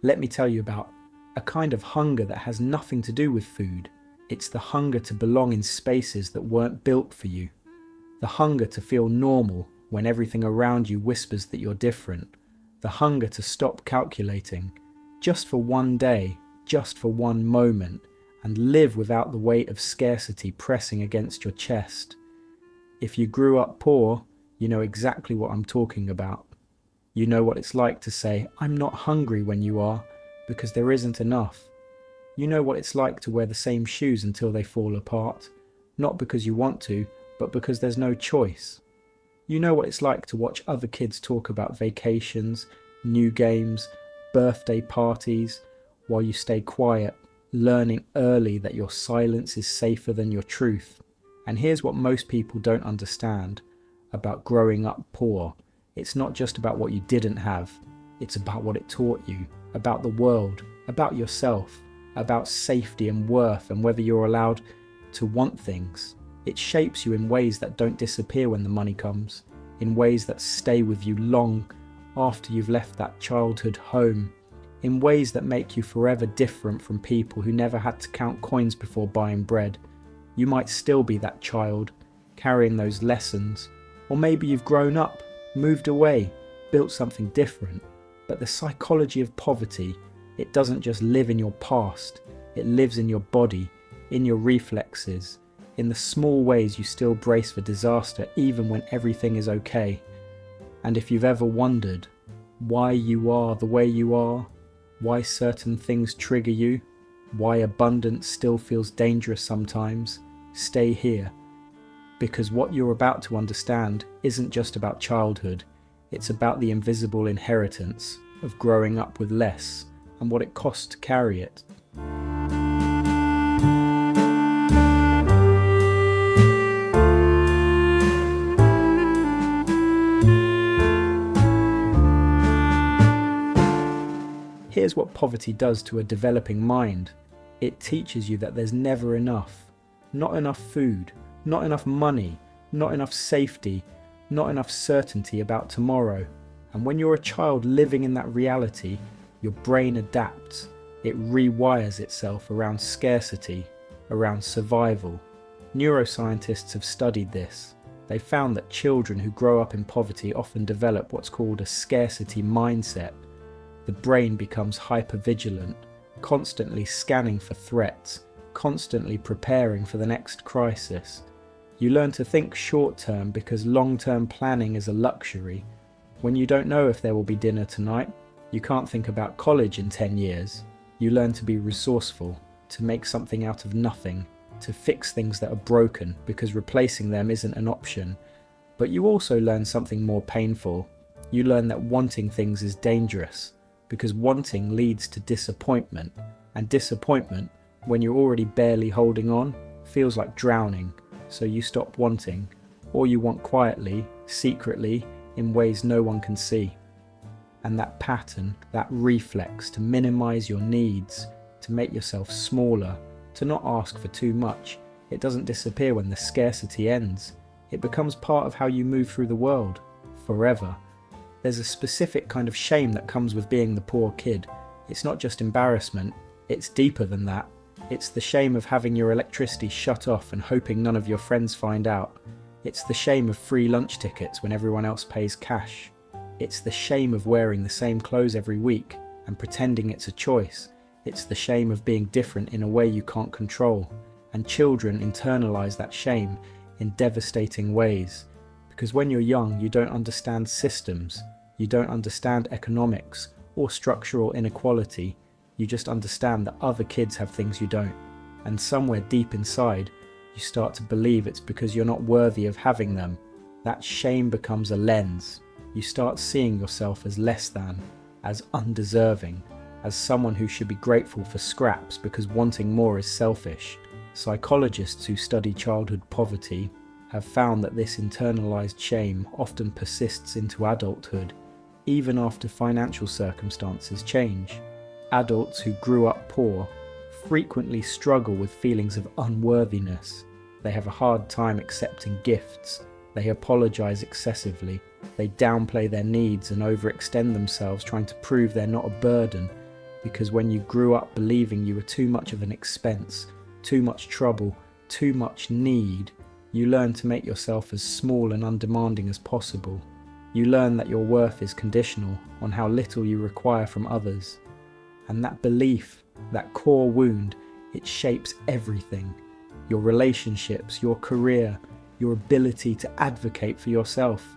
Let me tell you about a kind of hunger that has nothing to do with food. It's the hunger to belong in spaces that weren't built for you. The hunger to feel normal when everything around you whispers that you're different. The hunger to stop calculating, just for one day, just for one moment, and live without the weight of scarcity pressing against your chest. If you grew up poor, you know exactly what I'm talking about. You know what it's like to say, "I'm not hungry," when you are, because there isn't enough. You know what it's like to wear the same shoes until they fall apart, not because you want to, but because there's no choice. You know what it's like to watch other kids talk about vacations, new games, birthday parties, while you stay quiet, learning early that your silence is safer than your truth. And here's what most people don't understand about growing up poor. It's not just about what you didn't have, it's about what it taught you, about the world, about yourself, about safety and worth and whether you're allowed to want things. It shapes you in ways that don't disappear when the money comes, in ways that stay with you long after you've left that childhood home, in ways that make you forever different from people who never had to count coins before buying bread. You might still be that child, carrying those lessons, or maybe you've grown up, moved away, built something different. But the psychology of poverty, it doesn't just live in your past, it lives in your body, in your reflexes, in the small ways you still brace for disaster even when everything is okay. And if you've ever wondered why you are the way you are, why certain things trigger you, why abundance still feels dangerous sometimes, stay here. Because what you're about to understand isn't just about childhood, it's about the invisible inheritance of growing up with less and what it costs to carry it. Here's what poverty does to a developing mind. It teaches you that there's never enough. Not enough food, not enough money, not enough safety, not enough certainty about tomorrow. And when you're a child living in that reality, your brain adapts. It rewires itself around scarcity, around survival. Neuroscientists have studied this. They found that children who grow up in poverty often develop what's called a scarcity mindset. The brain becomes hypervigilant, constantly scanning for threats, constantly preparing for the next crisis. You learn to think short-term because long-term planning is a luxury. When you don't know if there will be dinner tonight, you can't think about college in 10 years. You learn to be resourceful, to make something out of nothing, to fix things that are broken because replacing them isn't an option. But you also learn something more painful. You learn that wanting things is dangerous, because wanting leads to disappointment, and disappointment, when you're already barely holding on, feels like drowning, so you stop wanting, or you want quietly, secretly, in ways no one can see. And that pattern, that reflex to minimize your needs, to make yourself smaller, to not ask for too much, it doesn't disappear when the scarcity ends. It becomes part of how you move through the world, forever. There's a specific kind of shame that comes with being the poor kid. It's not just embarrassment, it's deeper than that. It's the shame of having your electricity shut off and hoping none of your friends find out. It's the shame of free lunch tickets when everyone else pays cash. It's the shame of wearing the same clothes every week and pretending it's a choice. It's the shame of being different in a way you can't control. And children internalize that shame in devastating ways. Because when you're young, you don't understand systems. You don't understand economics or structural inequality. You just understand that other kids have things you don't. And somewhere deep inside, you start to believe it's because you're not worthy of having them. That shame becomes a lens. You start seeing yourself as less than, as undeserving, as someone who should be grateful for scraps because wanting more is selfish. Psychologists who study childhood poverty have found that this internalized shame often persists into adulthood, even after financial circumstances change. Adults who grew up poor frequently struggle with feelings of unworthiness. They have a hard time accepting gifts. They apologize excessively. They downplay their needs and overextend themselves, trying to prove they're not a burden. because when you grew up believing you were too much of an expense, too much trouble, too much need, you learn to make yourself as small and undemanding as possible. You learn that your worth is conditional on how little you require from others. And that belief, that core wound, it shapes everything. Your relationships, your career, your ability to advocate for yourself.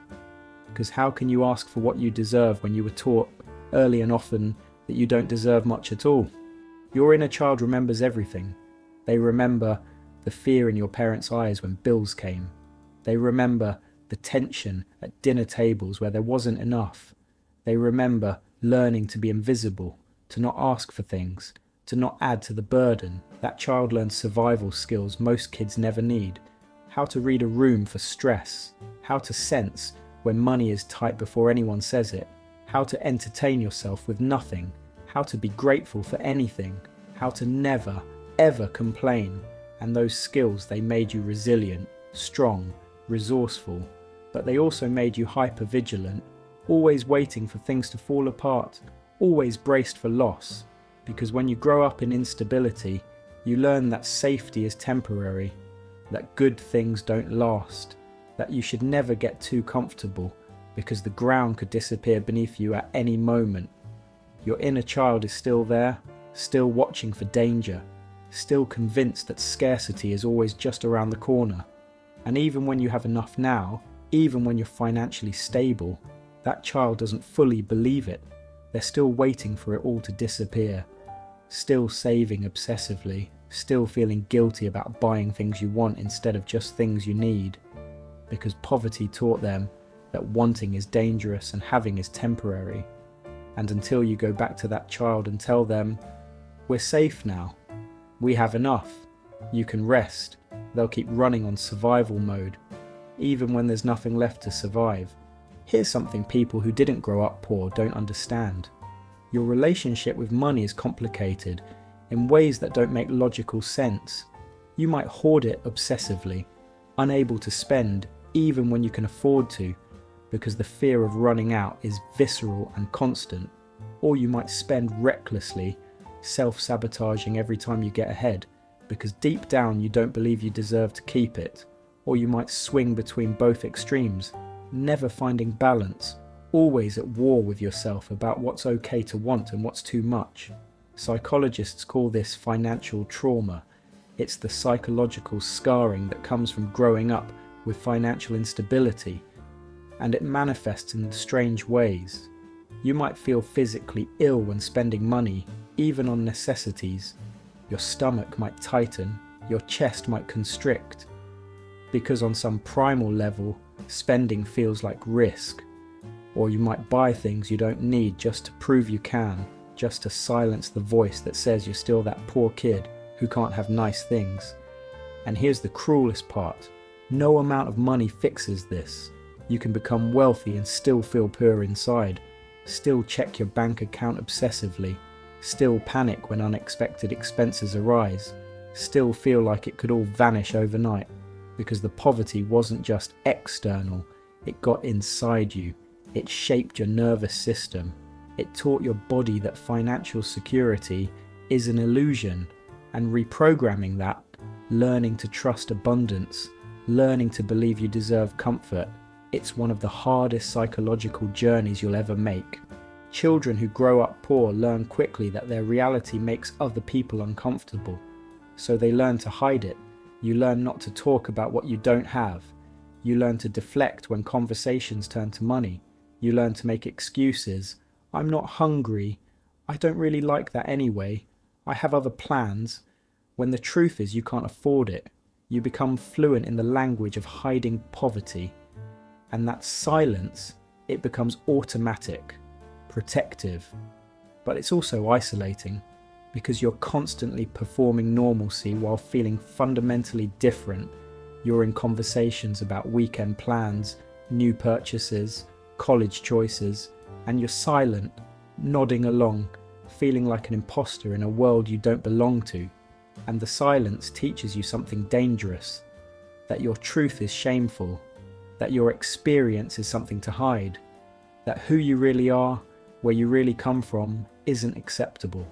Because how can you ask for what you deserve when you were taught early and often that you don't deserve much at all? Your inner child remembers everything. They remember the fear in your parents' eyes when bills came. They remember the tension at dinner tables where there wasn't enough. They remember learning to be invisible, to not ask for things, to not add to the burden. That child learns survival skills most kids never need. How to read a room for stress, how to sense when money is tight before anyone says it, how to entertain yourself with nothing, how to be grateful for anything, how to never, ever complain. And those skills, they made you resilient, strong, resourceful, but they also made you hyper-vigilant, always waiting for things to fall apart, always braced for loss. Because when you grow up in instability, you learn that safety is temporary, that good things don't last, that you should never get too comfortable because the ground could disappear beneath you at any moment. Your inner child is still there, still watching for danger, still convinced that scarcity is always just around the corner. And even when you have enough now, even when you're financially stable, that child doesn't fully believe it. They're still waiting for it all to disappear, still saving obsessively, still feeling guilty about buying things you want instead of just things you need. Because poverty taught them that wanting is dangerous and having is temporary. And until you go back to that child and tell them, we're safe now, we have enough, you can rest, they'll keep running on survival mode, even when there's nothing left to survive. Here's something people who didn't grow up poor don't understand. Your relationship with money is complicated in ways that don't make logical sense. You might hoard it obsessively, unable to spend even when you can afford to, because the fear of running out is visceral and constant. Or you might spend recklessly, self-sabotaging every time you get ahead, because deep down you don't believe you deserve to keep it. Or you might swing between both extremes, never finding balance, always at war with yourself about what's okay to want and what's too much. Psychologists call this financial trauma. It's the psychological scarring that comes from growing up with financial instability, and it manifests in strange ways. You might feel physically ill when spending money, even on necessities. Your stomach might tighten, your chest might constrict, because on some primal level, spending feels like risk. Or you might buy things you don't need just to prove you can, just to silence the voice that says you're still that poor kid who can't have nice things. And here's the cruelest part. No amount of money fixes this. You can become wealthy and still feel poor inside, still check your bank account obsessively, still panic when unexpected expenses arise, still feel like it could all vanish overnight, because the poverty wasn't just external, it got inside you, it shaped your nervous system, it taught your body that financial security is an illusion, and reprogramming that, learning to trust abundance, learning to believe you deserve comfort, it's one of the hardest psychological journeys you'll ever make. Children who grow up poor learn quickly that their reality makes other people uncomfortable, so they learn to hide it. You learn not to talk about what you don't have. You learn to deflect when conversations turn to money. You learn to make excuses. I'm not hungry. I don't really like that anyway. I have other plans. When the truth is you can't afford it. You become fluent in the language of hiding poverty. And that silence, it becomes automatic, protective. But it's also isolating, because you're constantly performing normalcy while feeling fundamentally different. You're in conversations about weekend plans, new purchases, college choices, and you're silent, nodding along, feeling like an imposter in a world you don't belong to. And the silence teaches you something dangerous, that your truth is shameful, that your experience is something to hide, that who you really are, where you really come from, isn't acceptable.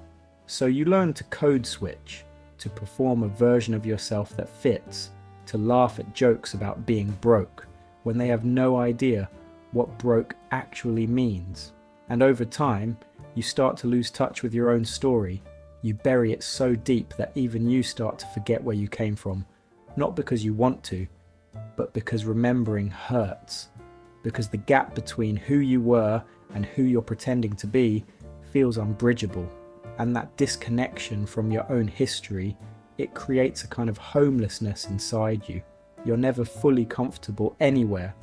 So you learn to code switch, to perform a version of yourself that fits, to laugh at jokes about being broke when they have no idea what broke actually means. And over time, you start to lose touch with your own story. You bury it so deep that even you start to forget where you came from, not because you want to, but because remembering hurts. Because the gap between who you were and who you're pretending to be feels unbridgeable. And that disconnection from your own history, it creates a kind of homelessness inside you. You're never fully comfortable anywhere,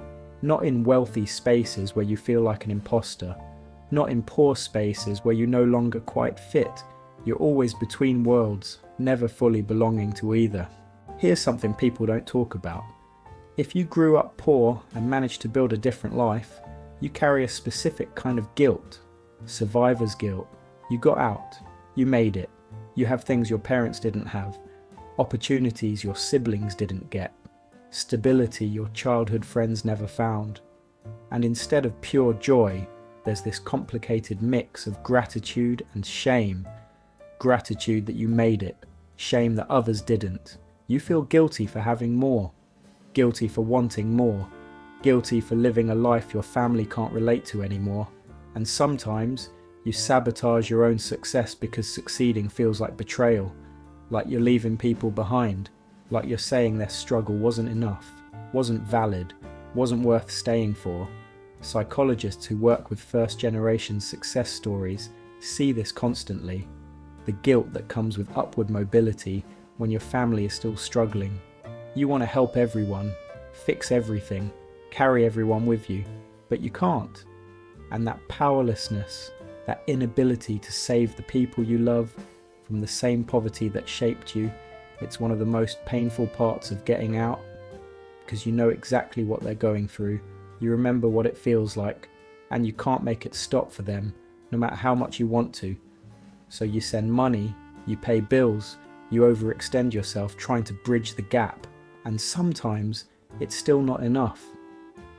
not in wealthy spaces where you feel like an imposter, not in poor spaces where you no longer quite fit. You're always between worlds, never fully belonging to either. Here's something people don't talk about. If you grew up poor and managed to build a different life, you carry a specific kind of guilt, survivor's guilt. You got out, you made it, you have things your parents didn't have, opportunities your siblings didn't get, stability your childhood friends never found. And instead of pure joy, there's this complicated mix of gratitude and shame. Gratitude that you made it, shame that others didn't. You feel guilty for having more, guilty for wanting more, guilty for living a life your family can't relate to anymore. And sometimes you sabotage your own success because succeeding feels like betrayal, like you're leaving people behind, like you're saying their struggle wasn't enough, wasn't valid, wasn't worth staying for. Psychologists who work with first-generation success stories see this constantly. The guilt that comes with upward mobility when your family is still struggling. You want to help everyone, fix everything, carry everyone with you, but you can't. And that powerlessness, that inability to save the people you love from the same poverty that shaped you, it's one of the most painful parts of getting out, because you know exactly what they're going through. You remember what it feels like, and you can't make it stop for them, no matter how much you want to. So you send money, you pay bills, you overextend yourself trying to bridge the gap. And sometimes it's still not enough.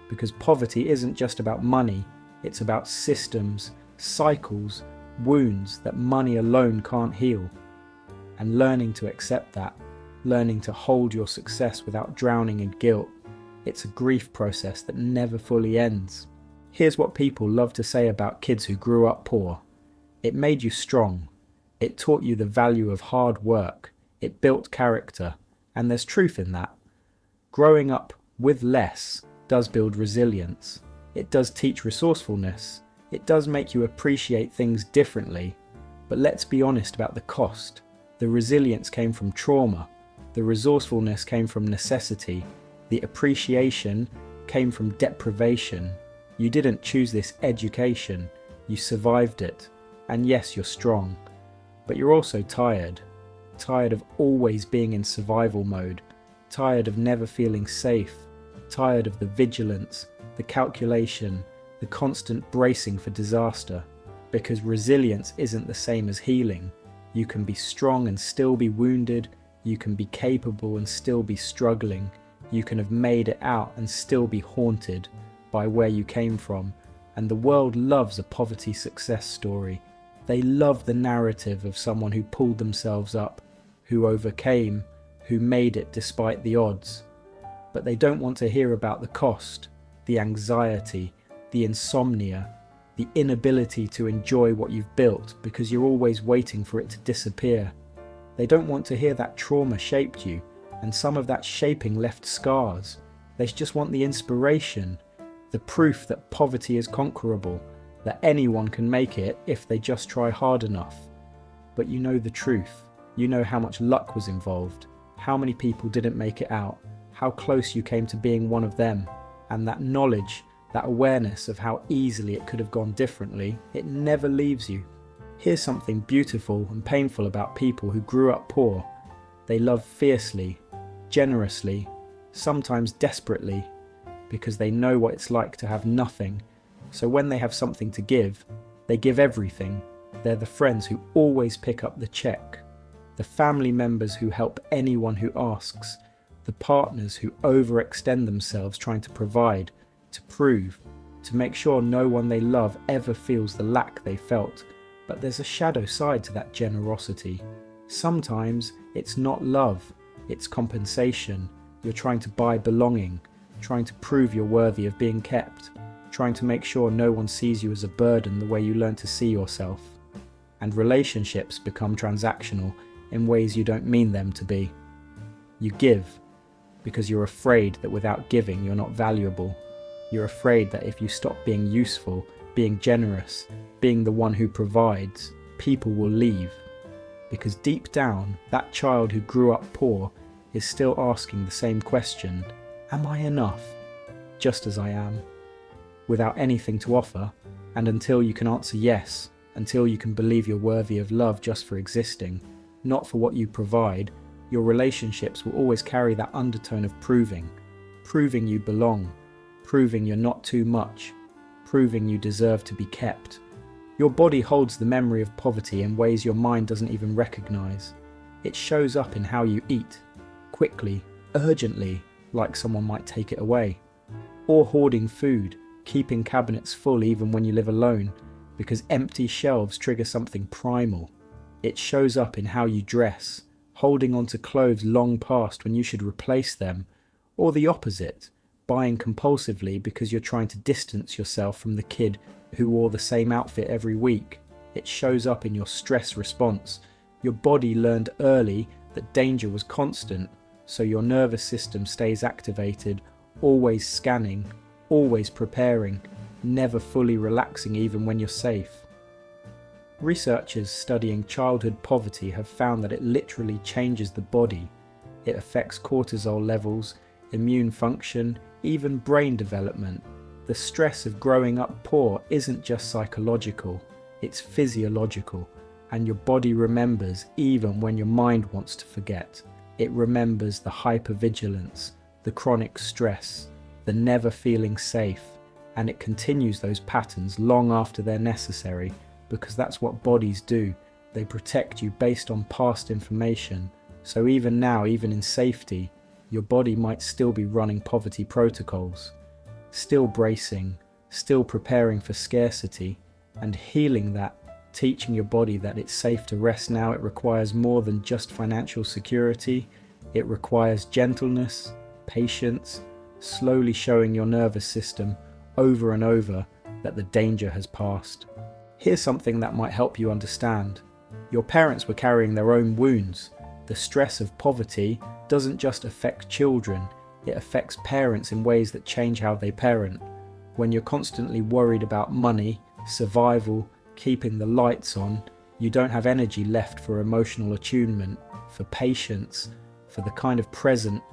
Because poverty isn't just about money, it's about systems, cycles, wounds that money alone can't heal. And learning to accept that, learning to hold your success without drowning in guilt, it's a grief process that never fully ends. Here's what people love to say about kids who grew up poor. It made you strong. It taught you the value of hard work. It built character. And there's truth in that. Growing up with less does build resilience. It does teach resourcefulness. It does make you appreciate things differently. But let's be honest about the cost. The resilience came from trauma. The resourcefulness came from necessity. The appreciation came from deprivation. You didn't choose this education. You survived it. And yes, you're strong. But you're also tired. Tired of always being in survival mode. Tired of never feeling safe. Tired of the vigilance, the calculation, the constant bracing for disaster. Because resilience isn't the same as healing. You can be strong and still be wounded. You can be capable and still be struggling. You can have made it out and still be haunted by where you came from. And the world loves a poverty success story. They love the narrative of someone who pulled themselves up, who overcame, who made it despite the odds. But they don't want to hear about the cost, the anxiety, the insomnia, the inability to enjoy what you've built because you're always waiting for it to disappear. They don't want to hear that trauma shaped you, and some of that shaping left scars. They just want the inspiration, the proof that poverty is conquerable, that anyone can make it if they just try hard enough. But you know the truth. You know how much luck was involved, how many people didn't make it out, how close you came to being one of them. And that knowledge, that awareness of how easily it could have gone differently, it never leaves you. Here's something beautiful and painful about people who grew up poor. They love fiercely, generously, sometimes desperately, because they know what it's like to have nothing. So when they have something to give, they give everything. They're the friends who always pick up the check, the family members who help anyone who asks, the partners who overextend themselves trying to provide, to prove, to make sure no one they love ever feels the lack they felt, But there's a shadow side to that generosity. Sometimes it's not love, it's compensation. You're trying to buy belonging, trying to prove you're worthy of being kept, trying to make sure no one sees you as a burden the way you learn to see yourself. And relationships become transactional in ways you don't mean them to be. You give because you're afraid that without giving you're not valuable. You're afraid that if you stop being useful, being generous, being the one who provides, people will leave. Because deep down, that child who grew up poor is still asking the same question, am I enough? Just as I am. Without anything to offer, and until you can answer yes, until you can believe you're worthy of love just for existing, not for what you provide, your relationships will always carry that undertone of proving you belong, proving you're not too much, proving you deserve to be kept. Your body holds the memory of poverty in ways your mind doesn't even recognize. It shows up in how you eat, quickly, urgently, like someone might take it away. Or hoarding food, keeping cabinets full even when you live alone, because empty shelves trigger something primal. It shows up in how you dress, holding on to clothes long past when you should replace them, or the opposite, buying compulsively because you're trying to distance yourself from the kid who wore the same outfit every week. It shows up in your stress response. Your body learned early that danger was constant, so your nervous system stays activated, always scanning, always preparing, never fully relaxing even when you're safe. Researchers studying childhood poverty have found that it literally changes the body. It affects cortisol levels, immune function, even brain development. The stress of growing up poor isn't just psychological, it's physiological, and your body remembers even when your mind wants to forget. It remembers the hypervigilance, the chronic stress, the never feeling safe, and it continues those patterns long after they're necessary, because that's what bodies do. They protect you based on past information. So even now, even in safety, your body might still be running poverty protocols, still bracing, still preparing for scarcity, and healing that, teaching your body that it's safe to rest now. It requires more than just financial security. It requires gentleness, patience, slowly showing your nervous system over and over that the danger has passed. Here's something that might help you understand. Your parents were carrying their own wounds. The stress of poverty doesn't just affect children, it affects parents in ways that change how they parent. When you're constantly worried about money, survival, keeping the lights on, you don't have energy left for emotional attunement, for patience, for the kind of present,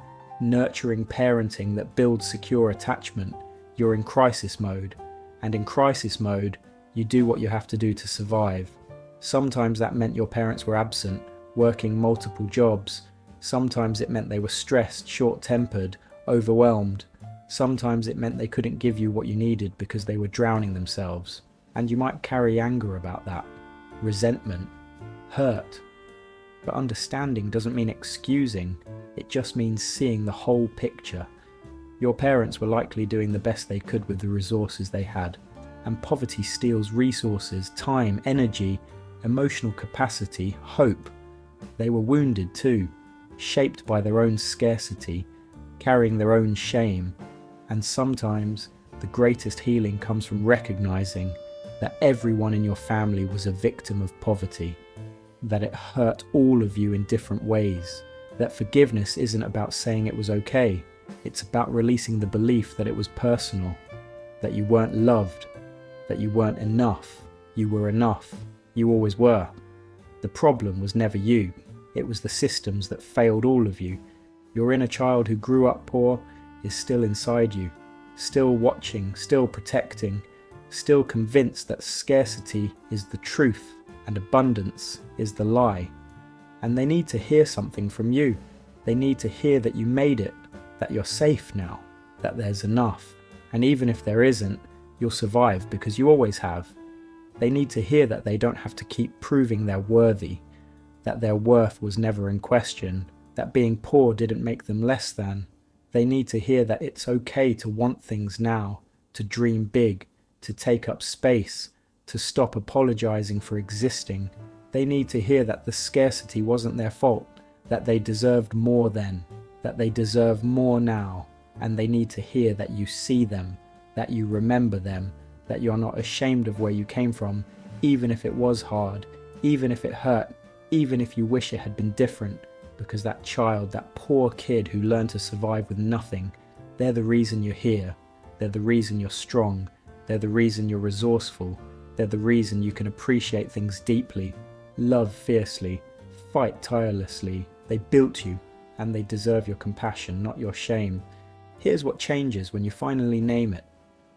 nurturing parenting that builds secure attachment. You're in crisis mode, and in crisis mode, you do what you have to do to survive. Sometimes that meant your parents were absent, working multiple jobs. Sometimes it meant they were stressed, short-tempered, overwhelmed. Sometimes it meant they couldn't give you what you needed because they were drowning themselves. And you might carry anger about that, resentment, hurt. But understanding doesn't mean excusing, it just means seeing the whole picture. Your parents were likely doing the best they could with the resources they had. And poverty steals resources, time, energy, emotional capacity, hope. They were wounded too, shaped by their own scarcity, carrying their own shame. And sometimes the greatest healing comes from recognizing that everyone in your family was a victim of poverty, that it hurt all of you in different ways, that forgiveness isn't about saying it was okay, it's about releasing the belief that it was personal, that you weren't loved, that you weren't enough. You were enough. You always were. The problem was never you. It was the systems that failed all of you. Your inner child who grew up poor is still inside you, still watching, still protecting, still convinced that scarcity is the truth and abundance is the lie. And they need to hear something from you. They need to hear that you made it, that you're safe now, that there's enough. And even if there isn't, you'll survive because you always have. They need to hear that they don't have to keep proving they're worthy, that their worth was never in question, that being poor didn't make them less than. They need to hear that it's okay to want things now, to dream big, to take up space, to stop apologizing for existing. They need to hear that the scarcity wasn't their fault, that they deserved more then, that they deserve more now, and they need to hear that you see them, that you remember them, that you're not ashamed of where you came from, even if it was hard, even if it hurt, even if you wish it had been different, because that child, that poor kid who learned to survive with nothing, they're the reason you're here, they're the reason you're strong, they're the reason you're resourceful, they're the reason you can appreciate things deeply, love fiercely, fight tirelessly. They built you, and they deserve your compassion, not your shame. Here's what changes when you finally name it.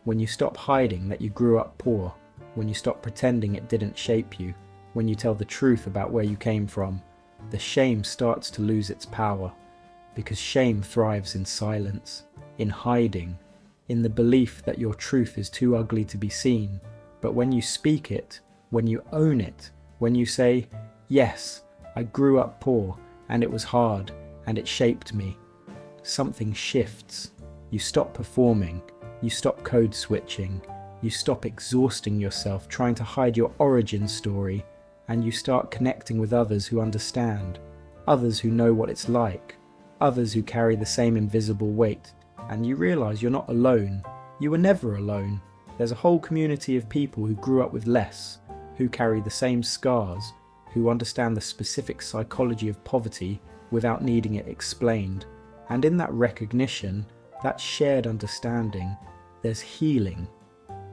When you stop hiding that you grew up poor, when you stop pretending it didn't shape you, when you tell the truth about where you came from, the shame starts to lose its power, because shame thrives in silence, in hiding, in the belief that your truth is too ugly to be seen. But when you speak it, when you own it, when you say, yes, I grew up poor, and it was hard, and it shaped me, something shifts. You stop performing, you stop code switching, you stop exhausting yourself trying to hide your origin story, and you start connecting with others who understand, others who know what it's like, others who carry the same invisible weight, and you realize you're not alone. You were never alone. There's a whole community of people who grew up with less, who carry the same scars, who understand the specific psychology of poverty without needing it explained. And in that recognition, that shared understanding, there's healing.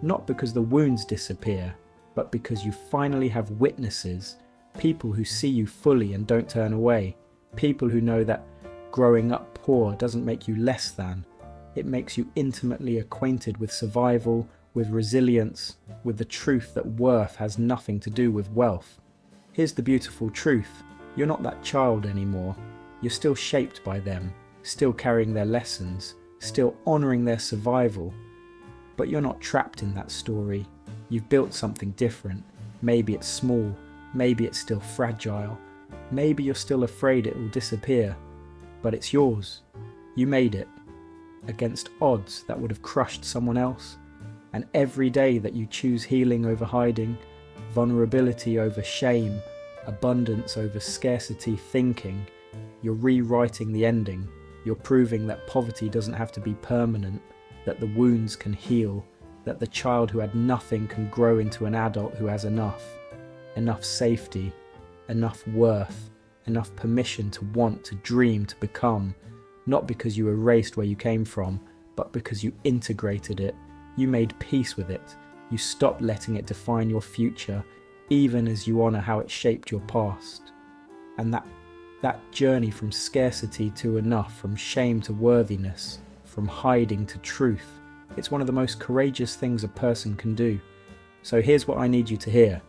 Not because the wounds disappear, but because you finally have witnesses, people who see you fully and don't turn away, people who know that growing up poor doesn't make you less than. It makes you intimately acquainted with survival, with resilience, with the truth that worth has nothing to do with wealth. Here's the beautiful truth. You're not that child anymore. You're still shaped by them, still carrying their lessons, still honouring their survival. But you're not trapped in that story. You've built something different. Maybe it's small, maybe it's still fragile, maybe you're still afraid it will disappear, but it's yours. You made it, against odds that would have crushed someone else. And every day that you choose healing over hiding, vulnerability over shame, abundance over scarcity thinking, you're rewriting the ending. You're proving that poverty doesn't have to be permanent, that the wounds can heal, that the child who had nothing can grow into an adult who has enough safety, enough worth, enough permission to want, to dream, to become, not because you erased where you came from, but because you integrated it, you made peace with it, you stopped letting it define your future, even as you honour how it shaped your past. And that journey from scarcity to enough, from shame to worthiness, from hiding to truth, it's one of the most courageous things a person can do. So here's what I need you to hear.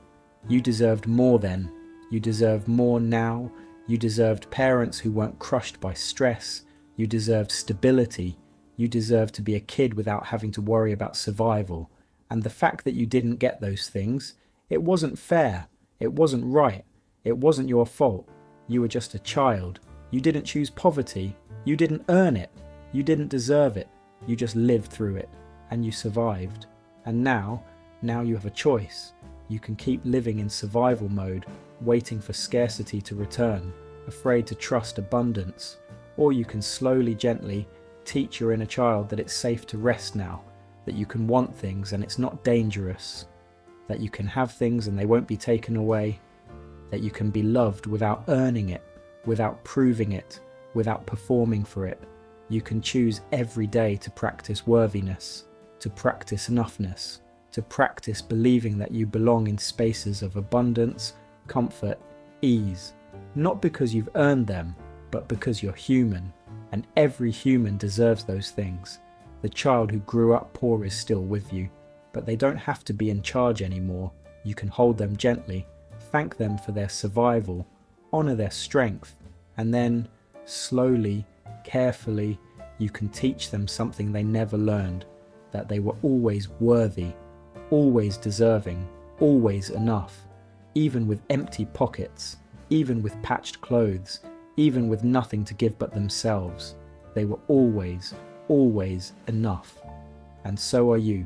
You deserved more then. You deserve more now. You deserved parents who weren't crushed by stress. You deserved stability. You deserve to be a kid without having to worry about survival. And the fact that you didn't get those things, it wasn't fair. It wasn't right. It wasn't your fault. You were just a child. You didn't choose poverty. You didn't earn it. You didn't deserve it. You just lived through it. And you survived. And now you have a choice. You can keep living in survival mode, waiting for scarcity to return, afraid to trust abundance. Or you can slowly, gently teach your inner child that it's safe to rest now, that you can want things and it's not dangerous, that you can have things and they won't be taken away, that you can be loved without earning it, without proving it, without performing for it. You can choose every day to practice worthiness, to practice enoughness, to practice believing that you belong in spaces of abundance, comfort, ease, not because you've earned them, but because you're human, and every human deserves those things. The child who grew up poor is still with you, but they don't have to be in charge anymore. You can hold them gently, thank them for their survival, honour their strength, and then, slowly, carefully, you can teach them something they never learned, that they were always worthy, always deserving, always enough, even with empty pockets, even with patched clothes, even with nothing to give but themselves. They were always, always enough. And so are you.